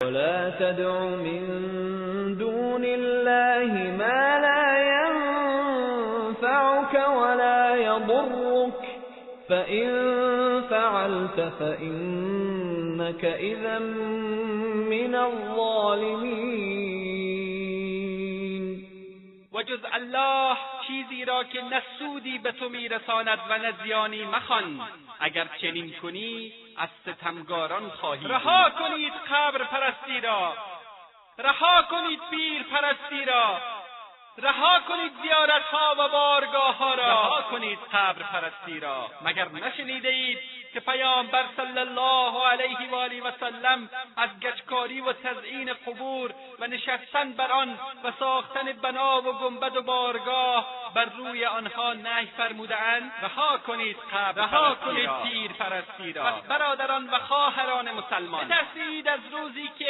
ولا تدع من دون الله ما لا ينفعك ولا يضرك فإن فعلت فإنك إذا من الظالمین. و جز الله چیزی را که نه سودی به تو میرساند و نه زیانی مخوان. اگر چنین کنی از ستمگاران خواهی. رها کنید قبر پرستی را، رها کنید پیر پرستی را، رها کنید زیارتها و بارگاهها را، رها کنید قبر پرستی را. مگر نشنیده اید که پیامبر صلی الله علیه و آله و سلم از گچکاری و تزیین قبور و نشستن بر آن و ساختن بنا و گنبد و بارگاه بر روی آنها نهی فرموده‌اند؟ رها کنید قبر، رها کنید پیر پرستی را. پس برادران و خواهران مسلمان، بترسید از روزی که